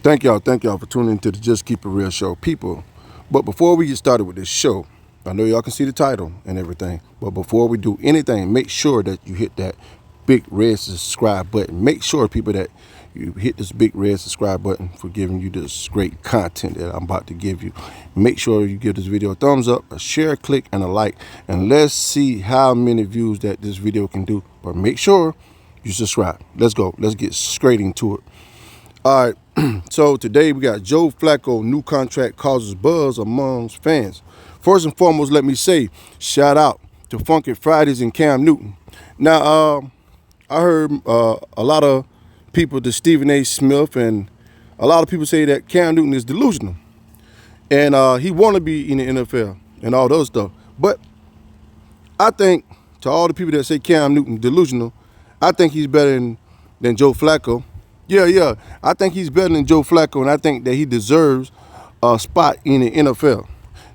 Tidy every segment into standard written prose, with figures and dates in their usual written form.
Thank y'all for tuning into the Just Keep It Real show, people. But before we get started with this show, I know y'all can see the title and everything, but before we do anything, make sure that you hit that big red subscribe button. Make sure, people, that you hit this big red subscribe button for giving you this great content that I'm about to give you. Make sure you give this video a thumbs up, a share, click, and a like, and let's see how many views that this video can do. But make sure you subscribe. Let's go. Let's get straight into it. All right. So today we got Joe Flacco, new contract causes buzz amongst fans. First and foremost, let me say, shout out to Funky Fridays and Cam Newton. Now, I heard a lot of people, to Stephen A. Smith, and a lot of people say that Cam Newton is delusional. And he want to be in the NFL and all those stuff. But I think, to all the people that say Cam Newton delusional, I think he's better than Joe Flacco. Yeah. I think he's better than Joe Flacco, and I think that he deserves a spot in the NFL.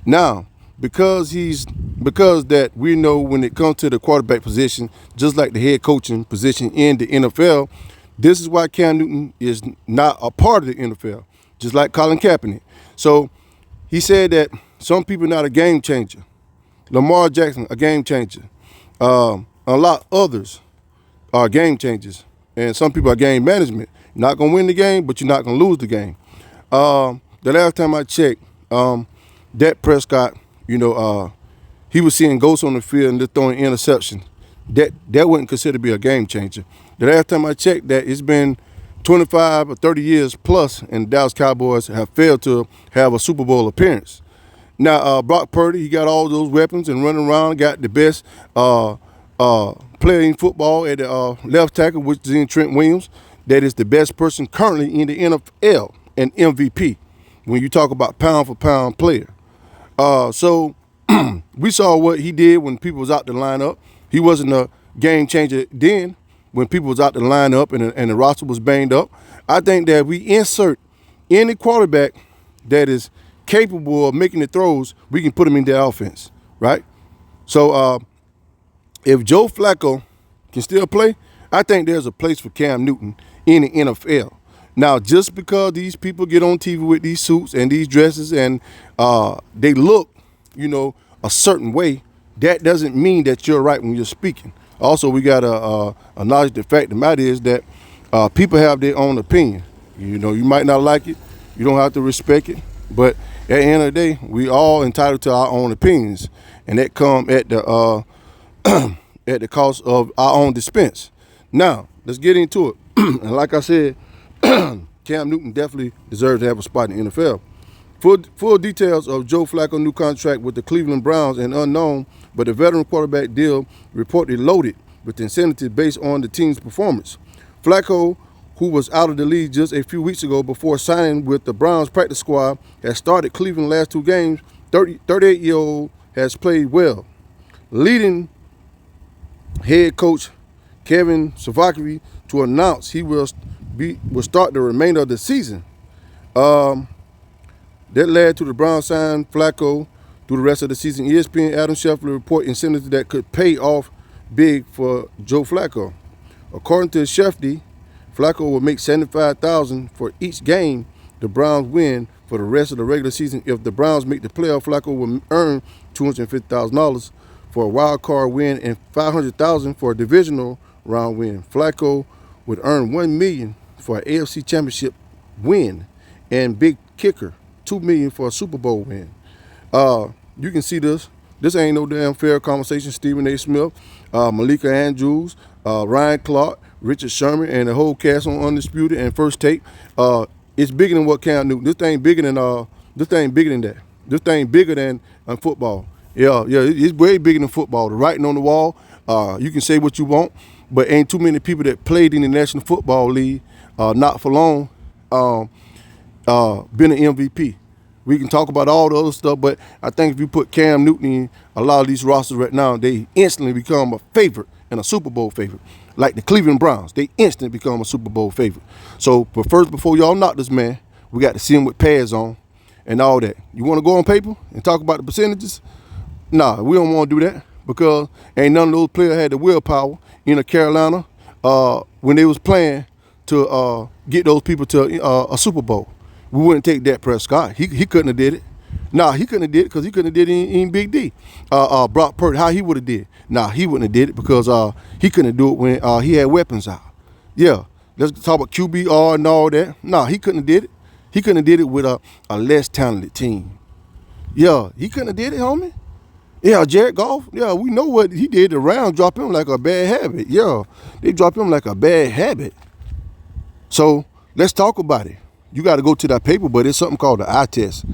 Now, because that we know when it comes to the quarterback position, just like the head coaching position in the NFL, this is why Cam Newton is not a part of the NFL, just like Colin Kaepernick. So he said that some people are not a game changer. Lamar Jackson, a game changer. A lot others are game changers. And some people are game management. You're not going to win the game, but you're not going to lose the game. The last time I checked, Dak Prescott, he was seeing ghosts on the field and just throwing interceptions. That wouldn't consider to be a game changer. The last time I checked that, it's been 25 or 30 years plus, and the Dallas Cowboys have failed to have a Super Bowl appearance. Now, Brock Purdy, he got all those weapons and running around, got the best player in football at the left tackle, which is in Trent Williams. That is the best person currently in the NFL and MVP when you talk about pound for pound player. So we saw what he did when people was out the lineup. He wasn't a game changer then when people was out the lineup and the roster was banged up. I think that we insert any quarterback that is capable of making the throws, we can put him in the offense, right? So if Joe Flacco can still play, I think there's a place for Cam Newton in the NFL. Now, just because these people get on TV with these suits and these dresses and they look, a certain way, that doesn't mean that you're right when you're speaking. Also, we got to acknowledge the fact the matter is that people have their own opinion. You might not like it. You don't have to respect it. But at the end of the day, we all entitled to our own opinions. And that come at the at the cost of our own dispense. Now, let's get into it. And like I said, Cam Newton definitely deserves to have a spot in the NFL. Full details of Joe Flacco's new contract with the Cleveland Browns and unknown, but the veteran quarterback deal reportedly loaded with incentives based on the team's performance. Flacco, who was out of the league just a few weeks ago before signing with the Browns practice squad, has started Cleveland's last two games. 38-year-old has played well, leading head coach Kevin Stefanski to announce he will start the remainder of the season. That led to the Browns signing Flacco through the rest of the season. ESPN Adam Schefter report incentives that could pay off big for Joe Flacco. According to Schefter, Flacco will make $75,000 for each game the Browns win for the rest of the regular season. If the Browns make the playoff, Flacco will earn $250,000 for a wild card win and $500,000 for a divisional round win. Flacco would earn $1 million for an AFC Championship win, and big kicker, $2 million for a Super Bowl win. You can see this. This ain't no damn fair conversation. Stephen A. Smith, Malika Andrews, Ryan Clark, Richard Sherman, and the whole cast on Undisputed and First Take. It's bigger than what Cam Newton. This thing bigger than that. This thing bigger than football. Yeah, it's way bigger than football. The writing on the wall. You can say what you want, but ain't too many people that played in the National Football League, not for long, been an MVP. We can talk about all the other stuff, but I think if you put Cam Newton in a lot of these rosters right now, they instantly become a favorite and a Super Bowl favorite. Like the Cleveland Browns, they instantly become a Super Bowl favorite. So, but first, before y'all knock this man, we got to see him with pads on and all that. You want to go on paper and talk about the percentages? Nah, we don't want to do that because ain't none of those players had the willpower in Carolina when they was playing to get those people to a Super Bowl. We wouldn't take Dak Prescott. He couldn't have did it. Nah, he couldn't have did it because he couldn't have did it in Big D. Brock Purdy, how he would have did it. Nah, he wouldn't have did it because he couldn't do it when he had weapons out. Yeah, let's talk about QBR and all that. Nah, he couldn't have did it. He couldn't have did it with a less talented team. Yeah, he couldn't have did it, homie. Yeah, Jared Goff, yeah, we know what he did. The Rams dropped him like a bad habit. Yeah, they dropped him like a bad habit. So let's talk about it. You got to go to that paper, but it's something called the eye test.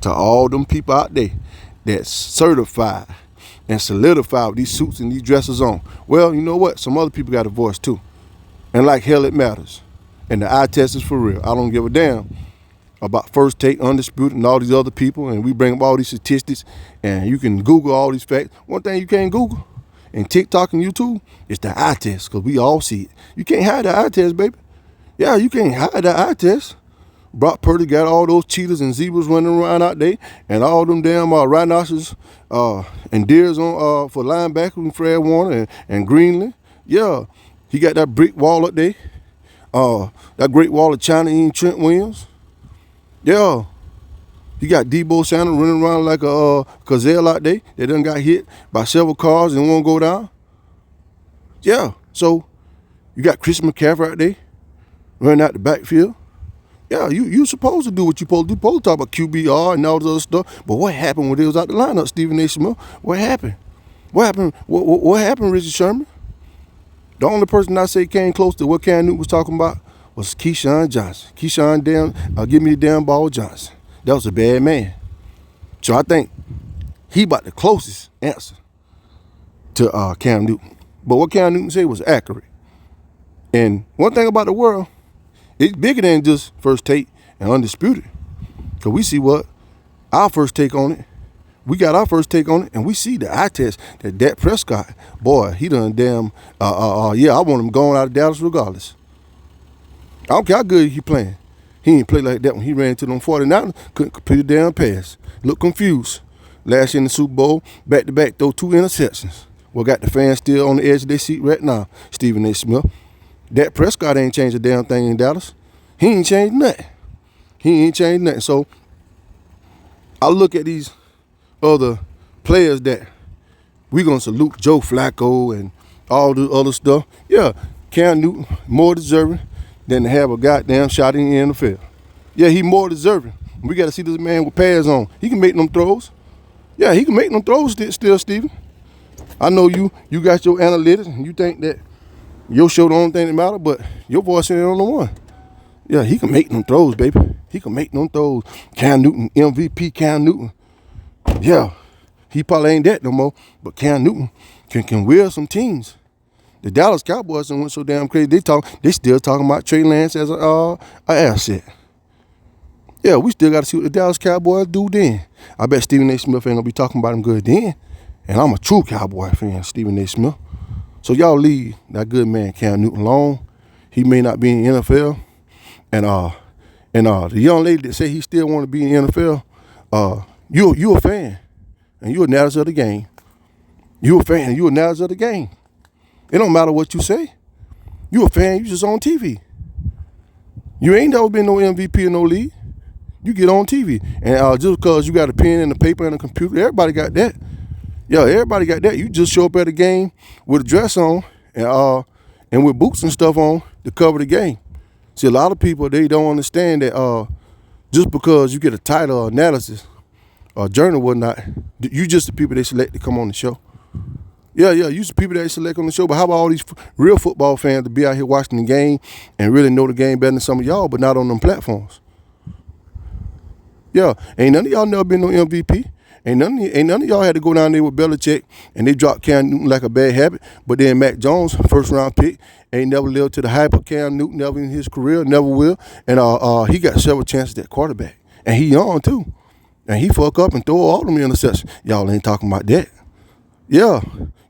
To all them people out there that's certified and solidified with these suits and these dresses on. Well, you know what? Some other people got a voice too. And like hell it matters. And the eye test is for real. I don't give a damn about First Take, Undisputed, and all these other people. And we bring up all these statistics. And you can Google all these facts. One thing you can't Google and TikTok and YouTube is the eye test, because we all see it. You can't hide the eye test, baby. Yeah, you can't hide the eye test. Brock Purdy got all those cheetahs and zebras running around out there, and all them damn rhinoceros and deers on for linebacker and Fred Warner and Greenland. Yeah, he got that brick wall up there. That Great Wall of China in Trent Williams. Yeah. He got Debo Samuel running around like a gazelle out there that done got hit by several cars and won't go down. Yeah. So you got Chris McCaffrey out there running out the backfield. Yeah, you supposed to do what you supposed to do. Supposed to talk about QBR and all this other stuff. But what happened when they was out the lineup, Stephen A. Smith? What happened? What happened? What happened, Richard Sherman? The only person I say came close to what Cam Newton was talking about was Keyshawn Johnson. Keyshawn give me the damn ball Johnson. That was a bad man. So I think he about the closest answer to Cam Newton. But what Cam Newton said was accurate. And one thing about the world, it's bigger than just First Take and Undisputed. Because we see what our first take on it. We got our first take on it, and we see the eye test that Dak Prescott, boy, he done damn, yeah, I want him going out of Dallas regardless. I don't care how good he playing. He ain't play like that when he ran to them 49ers, couldn't complete a damn pass. Looked confused. Last year in the Super Bowl, back-to-back, throw 2 interceptions. Well, got the fans still on the edge of their seat right now, Stephen A. Smith. Dak Prescott ain't changed a damn thing in Dallas. He ain't changed nothing. He ain't changed nothing. So I look at these other players that we gonna salute, Joe Flacco and all the other stuff. Yeah, Cam Newton more deserving than to have a goddamn shot in the NFL. Yeah, he more deserving. We got to see this man with pads on. He can make them throws. Yeah, he can make them throws still, Steven. I know you got your analytics and you think that your show the only thing that matter, but your voice ain't on the one. Yeah, he can make them throws, baby. He can make them throws. Cam Newton, MVP Cam Newton. Yeah, he probably ain't that no more, but Cam Newton can wheel some teams. The Dallas Cowboys went so damn crazy. They still talking about Trey Lance as a asset. Yeah, we still got to see what the Dallas Cowboys do then. I bet Stephen A. Smith ain't gonna be talking about him good then. And I'm a true Cowboy fan, Stephen A. Smith. So y'all leave that good man Cam Newton alone. He may not be in the NFL. And the young lady that say he still want to be in the NFL, you a fan and you analysis of the game. You a fan and you analysis of the game. It don't matter what you say. You a fan, you just on TV. You ain't never been no MVP in no league. You get on TV. And just because you got a pen and a paper and a computer, everybody got that. Yeah, everybody got that. You just show up at a game with a dress on and with boots and stuff on to cover the game. See, a lot of people, they don't understand that just because you get a title or analysis or journal or whatnot, you just the people they select to come on the show. Yeah, you the people that they select on the show, but how about all these real football fans to be out here watching the game and really know the game better than some of y'all, but not on them platforms? Yeah, ain't none of y'all never been no MVP. Ain't none of y'all had to go down there with Belichick and they dropped Cam Newton like a bad habit. But then Mac Jones, first round pick, ain't never lived to the hype of Cam Newton, never in his career, never will. And he got several chances at quarterback. And he young too. And he fuck up and throw all them interceptions. Y'all ain't talking about that. Yeah.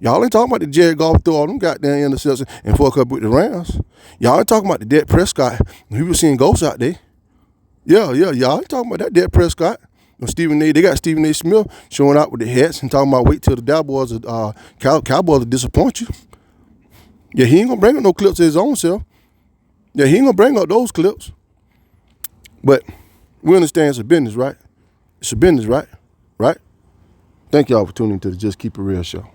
Y'all ain't talking about the Jared Goff throw all them goddamn interceptions and fuck up with the Rams. Y'all ain't talking about the Dak Prescott. We were seeing ghosts out there. Yeah. Y'all ain't talking about that Dak Prescott. They got Stephen A. Smith showing out with the hats and talking about wait till the Cowboys will disappoint you. Yeah, he ain't gonna bring up no clips of his own self. Yeah, he ain't gonna bring up those clips. But we understand it's a business, right? It's a business, right? Right? Thank y'all for tuning to the Just Keep It Real show.